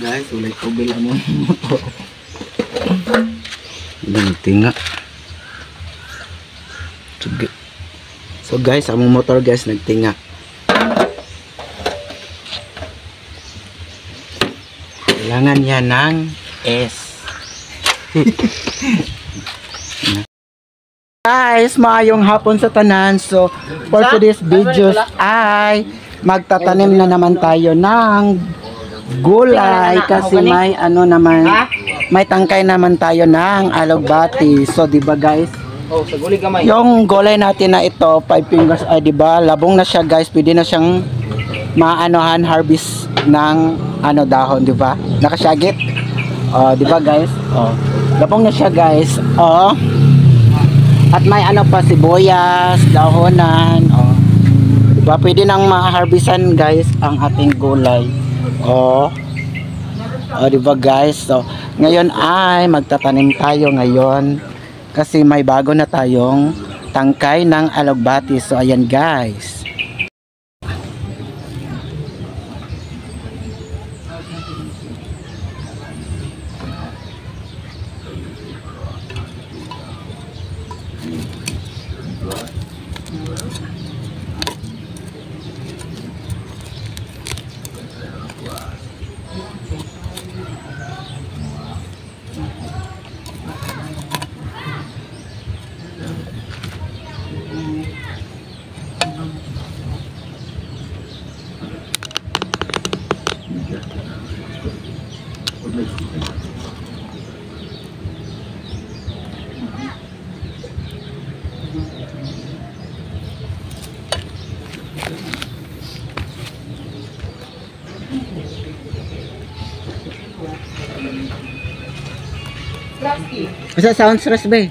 Guys, ulay tubil ang motor. Nagtinga. So guys, ang motor guys nagtinga. Kailangan niya ng S. Guys, maayong hapon sa tanan. So, for today's videos ay magtatanim na naman tayo ng gulay kasi may ano naman, may tangkay naman tayo ng alugbati. So, di ba guys? Yung gulay natin na ito, 5 fingers ay di ba? Labong na siya guys, pwede na siyang maanohan harvest ng ano dahon, di ba? Nakasyagit. Di ba guys? Labong na siya guys. At may ano pa, sibuyas, dahonan. Diba? Pwede nang ma-harvestan guys ang ating gulay. Diba guys? So, ngayon ay magtatanim tayo ngayon. Kasi may bago na tayong tangkay ng alugbati. So, ayan guys. Basta sound stress ba?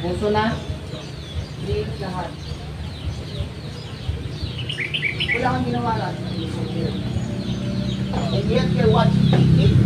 Puso na? Lahat. Wala kang ginawa lang. And yet you're watching TV.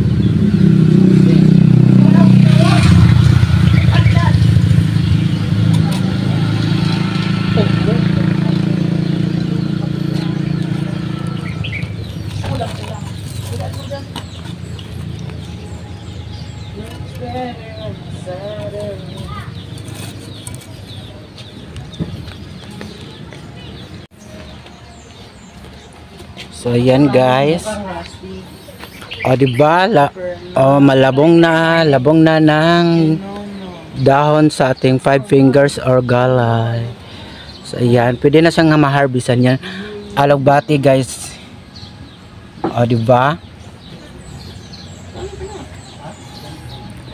So ayan guys. Diba? Malabong na ng dahon sa ating 5 fingers or galay. So ayan, pwede na siyang ma-harvestan yan. Alugbati guys. Diba?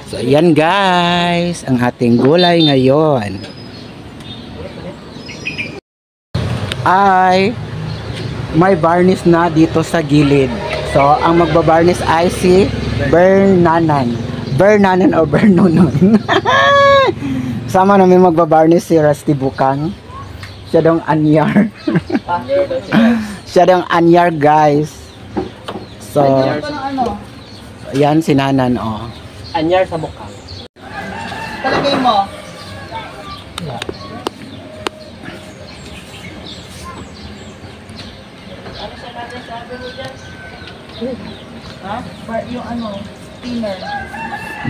So ayan guys, ang ating gulay ngayon ay may varnish na dito sa gilid. So ang magbabarnish ay si Bernanan o Bernonon. Sama namin magbabarnish si Rusty Bukang. Siya dong anyar. Siya dong anyar guys. So yan si Nanan Anyar sa Bukang. Talagay mo. Ano siya natin sabi mo dyan? Ha? Yung ano, spinner.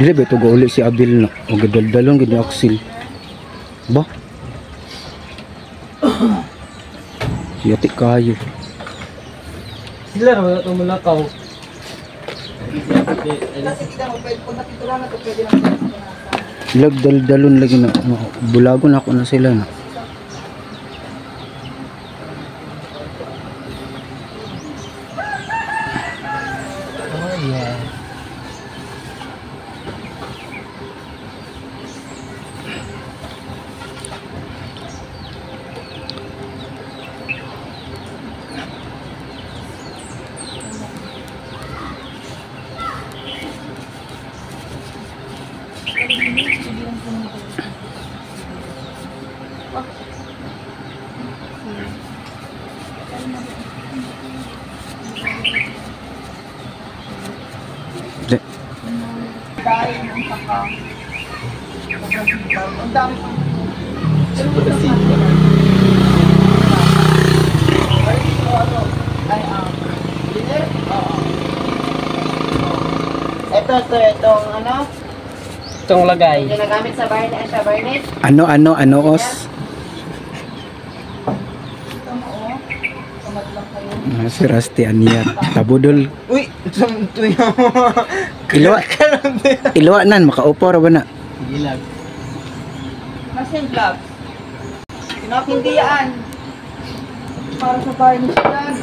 Dili ba ito gauli si Abil na? O gadaldalong gini Axel. Ba? Siyati kayo. Sila naman itong mulakaw. Kasi kita mo, pag napitulan na ito, pwede naman. Daldalon lagi na. Bulagon ako na sila na. Ang dami pang Itong ano? Itong lagay. Ginagamit sa barnet. Ano, os? Ito mo, oh. Kamat lang kayo. Si Rusty Anyat. Tabudol. Uy! Ito yung... Ilwa nan, makaupo ra ba na? Gilag. Masin gloves. Hindi yan. Para sa barnet yan.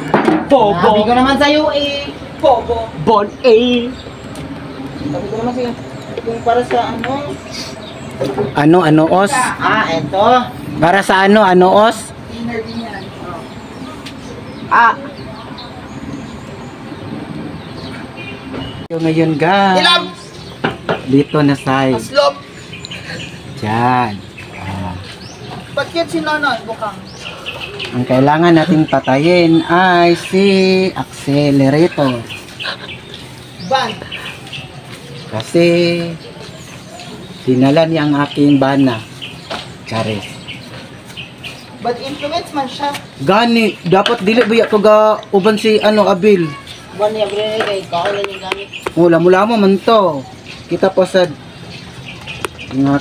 Bobo! Sabi ko naman sa'yo eh. Bobo. Bon A! Sabi ko naman sa'yo. Kung para sa ano? Ano, os? Eto. Para sa ano, os? Dinner din yan. Yung ngayon, guys. Ilam! Dito na side. Aslop! Diyan. Ba't yan si Nonon? Bukang. Ang kailangan nating patayin ay si accelerator. Ban. Kasi sinala niya ang aking bana. Charis. But influence man siya. Gani, dapat dili ba ko ga uban si Abil. Buwan niya, bro, kay kaulan yung gamit. Mula-mula man to. Kita po sa nga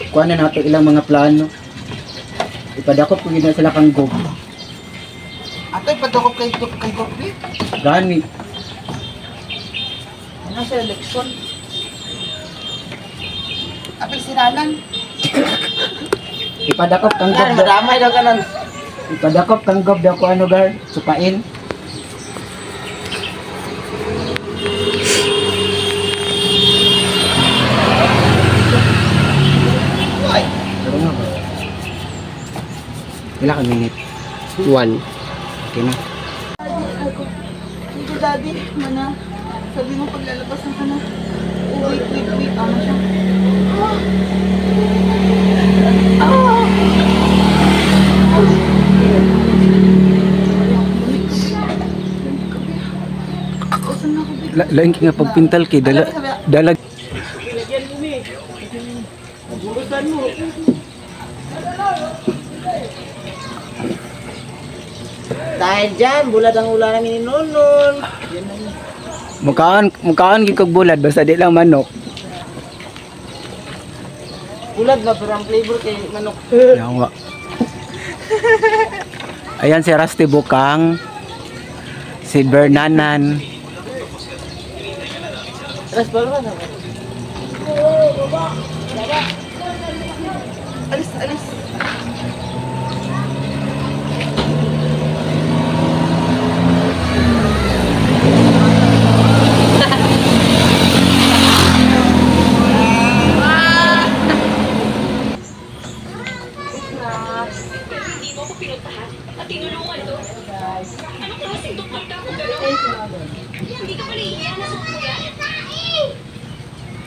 kuha na nato ilang mga plano. Ipadakop ko gina sila kang gob. Ato, ipadakop kay Gopi. Gani. Ano sa eleksyon? Apil siralan. Ipadakop kang gob. Madamay daw ka nun. Ipadakop kang gob daw ko guard. Supain. Ay! Pero nga ba? Ilan ka minute? 1. Okay na. Sige, daddy, mana. Sabi mo paglalabas ng kana. Oh, wait. Ano siya? Lain nga pagpintal kay dalag. Dahil dyan, bulad ang ulan namin ni Nonon. Mukhaan gid kog bulad basta di lang manok. Bulad ba, pero ang flavor kay manok. Yawa. Ayan si Rusty Bukang. Si Bernanan. Alas ba naman? Alis.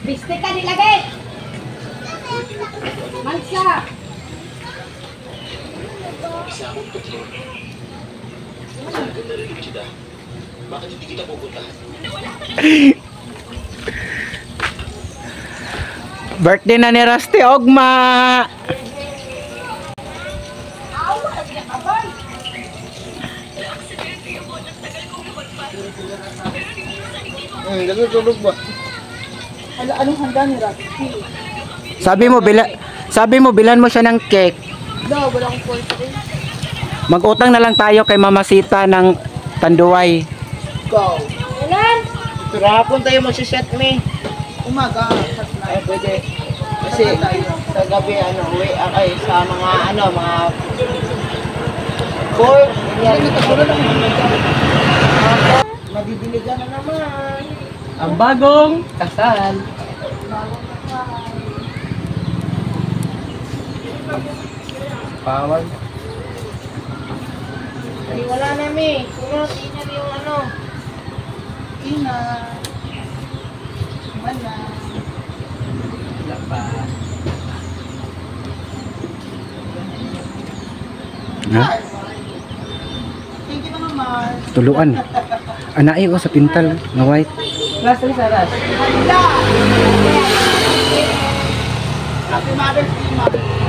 Biste ka nilagay! Mansa! Birthday na ni Rusty Ogma. Tulog ba? Ala, anong handa ni Rocky? Sabi mo bilan mo siya ng cake. No, wala akong point rin. Mag-utang na lang tayo kay Mama Sita ng Tanduay. Go. Ilan? Pero hapon tayo mag-set me. Umaga. Ay, pwede. Kasi sa gabi, uwi ay sa mga, mga 4. Yan. Madidiligan na naman. Ang bagong kasal. Power. Ay, wala na, mi. Sunod, ina yung Ina. Mana. Wala pa. Ha? Thank you, Mama Mar. Tuluan. Anai ko sa pintal nga white. Last sa last. Handa! Happy Mother's Day, Mother.